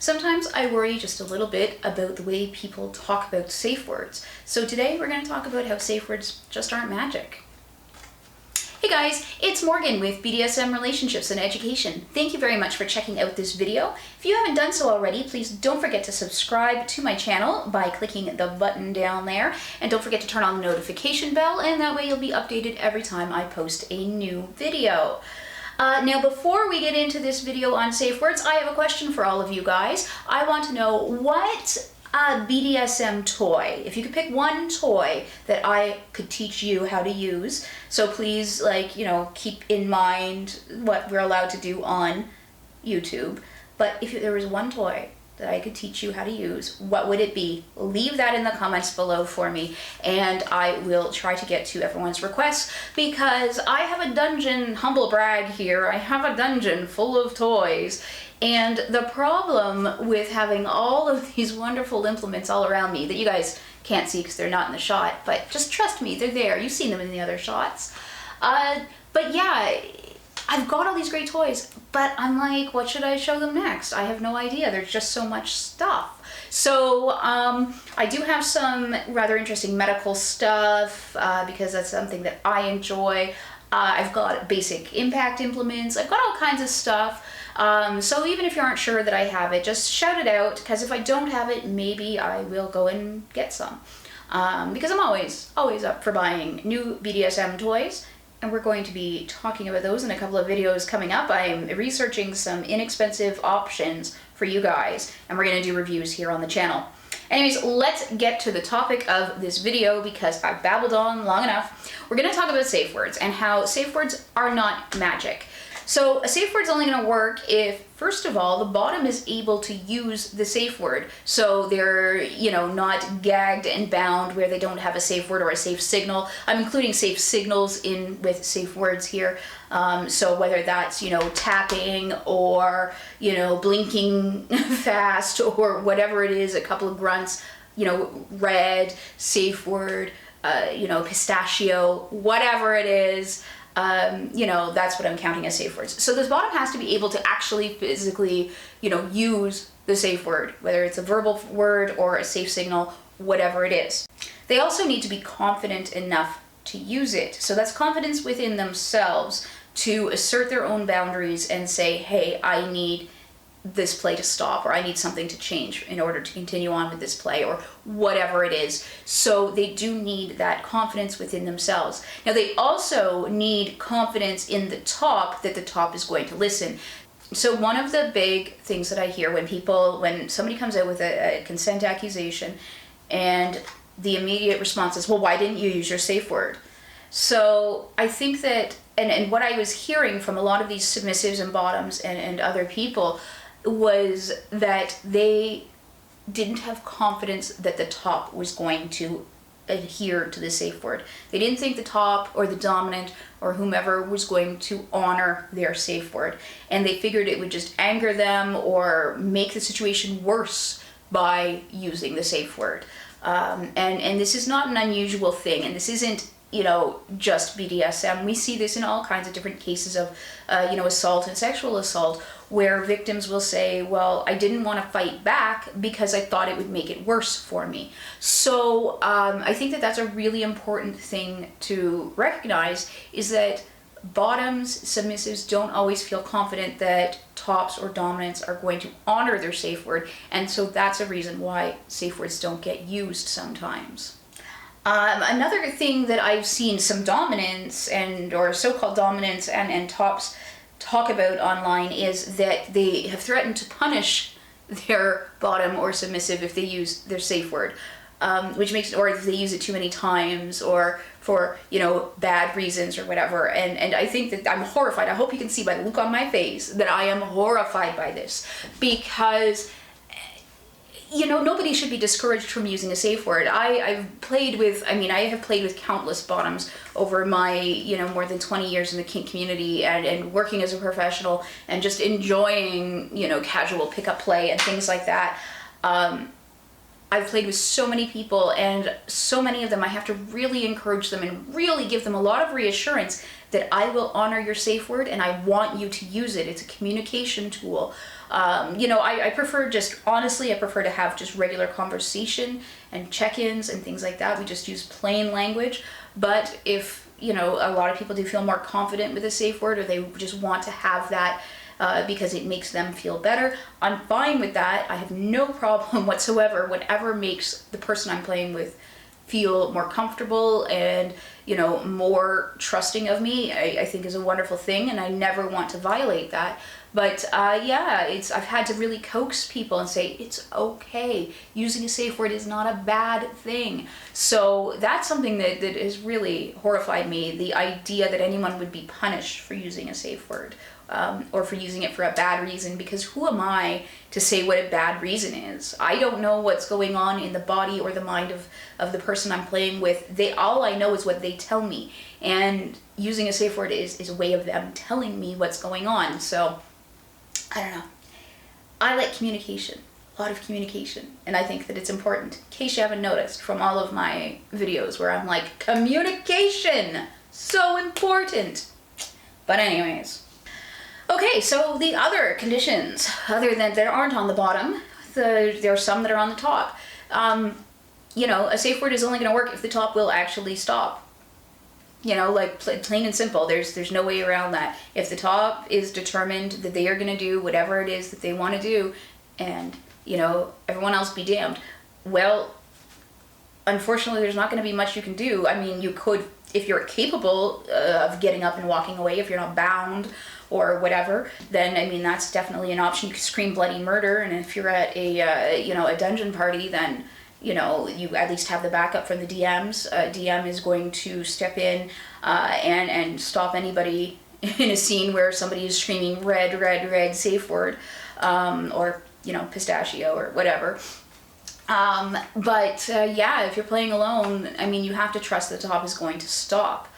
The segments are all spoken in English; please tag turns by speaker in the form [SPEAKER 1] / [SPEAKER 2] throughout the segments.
[SPEAKER 1] Sometimes I worry just a little bit about the way people talk about safe words. So today we're going to talk about how safe words just aren't magic. Hey guys, it's Morgan with BDSM Relationships and Education. Thank you very much for checking out this video. If you haven't done so already, please don't forget to subscribe to my channel by clicking the button down there. And don't forget to turn on the notification bell, and that way you'll be updated every time I post a new video. Now, before we get into this video on safe words, I have a question for all of you guys. I want to know what BDSM toy, if you could pick one toy that I could teach you how to use, so please, keep in mind what we're allowed to do on YouTube, but if there was one toy that I could teach you how to use, what would it be? Leave that in the comments below for me, and I will try to get to everyone's requests, because I have a dungeon, humble brag here, I have a dungeon full of toys. And the problem with having all of these wonderful implements all around me that you guys can't see because they're not in the shot, but just trust me, they're there. You've seen them in the other shots. But yeah, I've got all these great toys, but I'm like, what should I show them next? I have no idea. There's just so much stuff. So I do have some rather interesting medical stuff because that's something that I enjoy. I've got basic impact implements. I've got all kinds of stuff. So even if you aren't sure that I have it, just shout it out, because if I don't have it, maybe I will go and get some. Because I'm always up for buying new BDSM toys, and we're going to be talking about those in a couple of videos coming up. I'm researching some inexpensive options for you guys, and we're going to do reviews here on the channel. Anyways, let's get to the topic of this video, because I've babbled on long enough. We're going to talk about safe words and how safe words are not magic. So a safe word's only going to work if, first of all, the bottom is able to use the safe word. So they're, not gagged and bound where they don't have a safe word or a safe signal. I'm including safe signals in with safe words here. So whether that's, tapping or, blinking fast or whatever it is, a couple of grunts, red, safe word, pistachio, whatever it is. That's what I'm counting as safe words. So this bottom has to be able to actually physically, use the safe word, whether it's a verbal word or a safe signal, whatever it is. They also need to be confident enough to use it. So that's confidence within themselves to assert their own boundaries and say, hey, I need this play to stop, or I need something to change in order to continue on with this play, or whatever it is. So they do need that confidence within themselves. Now they also need confidence in the top, that the top is going to listen. So one of the big things that I hear when somebody comes out with a consent accusation, and the immediate response is, well, why didn't you use your safe word? So I think that, and what I was hearing from a lot of these submissives and bottoms and other people was that they didn't have confidence that the top was going to adhere to the safe word. They didn't think the top or the dominant or whomever was going to honor their safe word. And they figured it would just anger them or make the situation worse by using the safe word. And this is not an unusual thing, and this isn't just BDSM. We see this in all kinds of different cases of, assault and sexual assault, where victims will say, well, I didn't want to fight back because I thought it would make it worse for me. So I think that that's a really important thing to recognize, is that bottoms, submissives don't always feel confident that tops or dominants are going to honor their safe word. And so that's a reason why safe words don't get used sometimes. Another thing that I've seen some dominants or so-called dominants and tops talk about online is that they have threatened to punish their bottom or submissive if they use their safe word, or if they use it too many times, or for bad reasons or whatever. And I think that I'm horrified. I hope you can see by the look on my face that I am horrified by this, because nobody should be discouraged from using a safe word. I have played with countless bottoms over my, more than 20 years in the kink community and working as a professional and just enjoying, casual pickup play and things like that. I've played with so many people, and so many of them I have to really encourage them and really give them a lot of reassurance that I will honor your safe word and I want you to use it. It's a communication tool. You know, I prefer honestly, I prefer to have just regular conversation and check-ins and things like that. We just use plain language. But if, you know, a lot of people do feel more confident with a safe word, or they just want to have that because it makes them feel better, I'm fine with that. I have no problem whatsoever. Whatever makes the person I'm playing with feel more comfortable and, you know, more trusting of me, I think is a wonderful thing, and I never want to violate that. But yeah, I've had to really coax people and say, it's okay. Using a safe word is not a bad thing. So that's something that has really horrified me, the idea that anyone would be punished for using a safe word. Or for using it for a bad reason, because who am I to say what a bad reason is? I don't know what's going on in the body or the mind of the person I'm playing with. All I know is what they tell me, and using a safe word is a way of them telling me what's going on. So, I don't know. I like communication, a lot of communication, and I think that it's important. In case you haven't noticed from all of my videos where I'm like, communication, so important. But anyways. Okay, so the other conditions, other than that aren't on the bottom, there are some that are on the top. You know, a safe word is only going to work if the top will actually stop. You know, like plain and simple. There's no way around that. If the top is determined that they are going to do whatever it is that they want to do, and, you know, everyone else be damned, well, unfortunately, there's not going to be much you can do. I mean, you could, if you're capable of getting up and walking away, if you're not bound or whatever, then, I mean, that's definitely an option. You can scream bloody murder, and if you're at a, you know, a dungeon party, then, you know, you at least have the backup from the DMs. DM is going to step in and stop anybody in a scene where somebody is screaming red, red, red, safe word, or, you know, pistachio or whatever. But yeah, if you're playing alone, I mean, you have to trust the top is going to stop.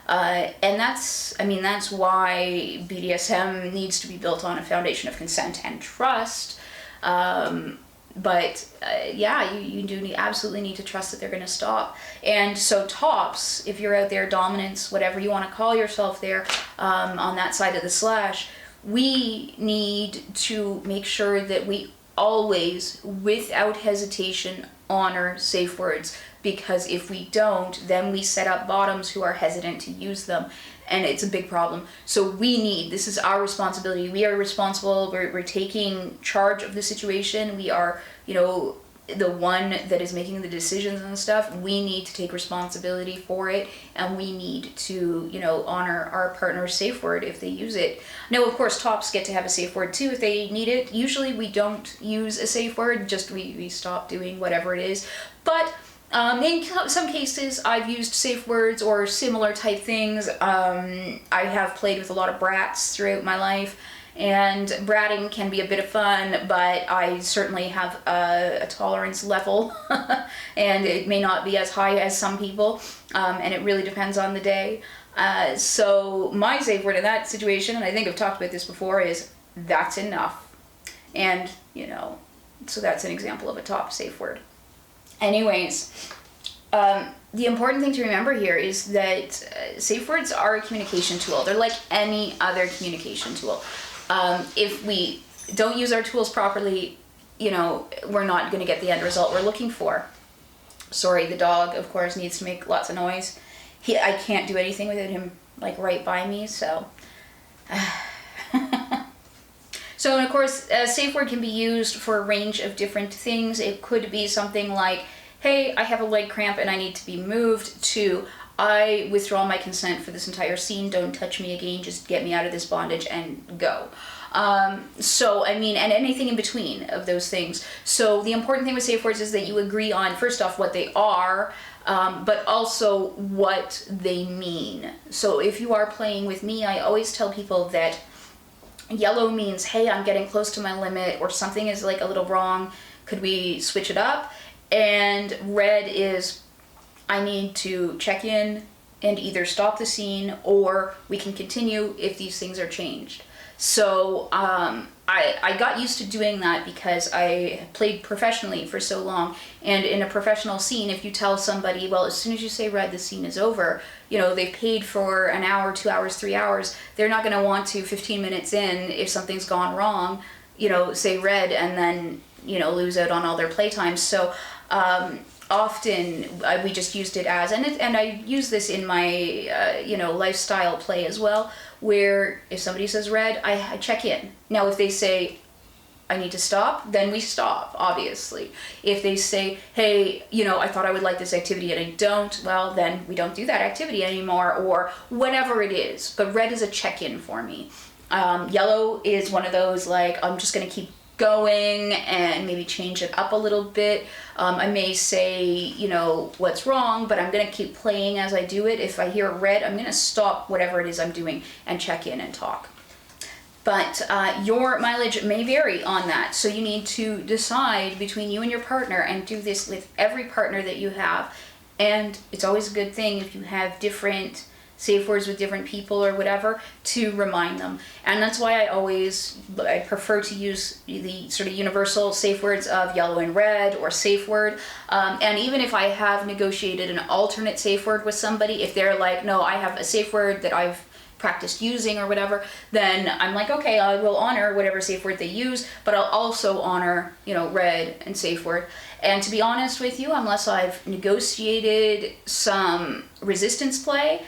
[SPEAKER 1] And that's why BDSM needs to be built on a foundation of consent and trust. But yeah, you do absolutely need to trust that they're going to stop. And so tops, if you're out there, dominance, whatever you want to call yourself there, on that side of the slash, we need to make sure that we always, without hesitation, honor safe words. Because if we don't, then we set up bottoms who are hesitant to use them, and it's a big problem. So this is our responsibility. We are responsible. We're taking charge of the situation. We are, you know, the one that is making the decisions and stuff. We need to take responsibility for it, and we need to, you know, honor our partner's safe word if they use it. Now, of course, tops get to have a safe word too if they need it. Usually we don't use a safe word, just we stop doing whatever it is. But in some cases, I've used safe words or similar type things. I have played with a lot of brats throughout my life, and bratting can be a bit of fun, but I certainly have a tolerance level, and it may not be as high as some people, and it really depends on the day. So my safe word in that situation, and I think I've talked about this before, is that's enough. And, you know, so that's an example of a top safe word. Anyways, the important thing to remember here is that safe words are a communication tool. They're like any other communication tool. If we don't use our tools properly, you know, we're not going to get the end result we're looking for. Sorry, the dog, of course, needs to make lots of noise. I can't do anything without him, like, right by me, so... So, and of course, a safe word can be used for a range of different things. It could be something like, hey, I have a leg cramp and I need to be moved, to, I withdraw my consent for this entire scene, don't touch me again, just get me out of this bondage and go. So, I mean, and anything in between of those things. So the important thing with safe words is that you agree on, first off, what they are, but also what they mean. So if you are playing with me, I always tell people that yellow means, hey, I'm getting close to my limit, or something is like a little wrong, could we switch it up? And red is, I need to check in and either stop the scene, or we can continue if these things are changed. So I got used to doing that because I played professionally for so long. And in a professional scene, if you tell somebody, well, as soon as you say red, the scene is over, you know, they've paid for an hour, 2 hours, 3 hours, they're not going to want to 15 minutes in, if something's gone wrong, you know, say red and then, you know, lose out on all their playtime. So often we just used it as, and I use this in my, you know, lifestyle play as well, where if somebody says red, I check in. Now, if they say, I need to stop, then we stop, obviously. If they say, hey, you know, I thought I would like this activity and I don't, well, then we don't do that activity anymore, or whatever it is. But red is a check-in for me. Yellow is one of those, like, I'm just gonna keep going and maybe change it up a little bit. I may say, you know, what's wrong, but I'm gonna keep playing as I do it. If I hear red, I'm gonna stop whatever it is I'm doing and check in and talk. But your mileage may vary on that, so you need to decide between you and your partner, and do this with every partner that you have. And it's always a good thing if you have different safe words with different people or whatever, to remind them. And that's why I prefer to use the sort of universal safe words of yellow and red, or safe word. And even if I have negotiated an alternate safe word with somebody, if they're like, no, I have a safe word that I've practiced using or whatever, then I'm like, okay, I will honor whatever safe word they use, but I'll also honor, you know, red and safe word. And to be honest with you, unless I've negotiated some resistance play,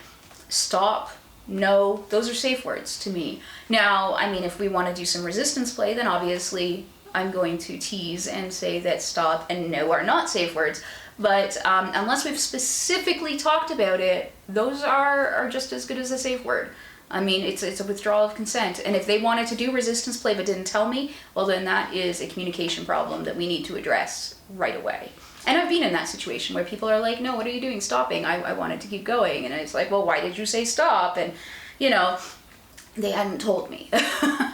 [SPEAKER 1] stop, no, those are safe words to me. Now, I mean, if we want to do some resistance play, then obviously I'm going to tease and say that stop and no are not safe words. But unless we've specifically talked about it, those are just as good as a safe word. I mean, it's a withdrawal of consent. And if they wanted to do resistance play but didn't tell me, well, then that is a communication problem that we need to address right away. And I've been in that situation where people are like, no, what are you doing stopping? I wanted to keep going. And it's like, well, why did you say stop? And, you know, they hadn't told me.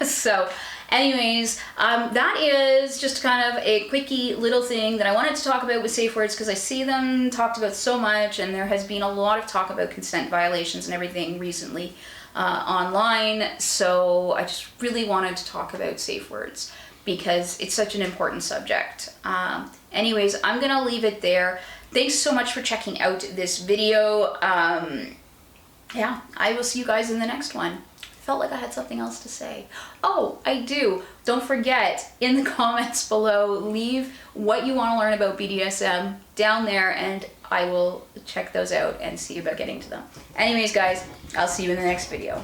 [SPEAKER 1] So anyways, that is just kind of a quickie little thing that I wanted to talk about with safe words, because I see them talked about so much, and there has been a lot of talk about consent violations and everything recently online. So I just really wanted to talk about safe words because it's such an important subject. Anyways, I'm gonna leave it there. Thanks so much for checking out this video. Yeah, I will see you guys in the next one. Felt like I had something else to say. Oh, I do. Don't forget, in the comments below, leave what you want to learn about BDSM down there, and I will check those out and see about getting to them. Anyways, guys, I'll see you in the next video.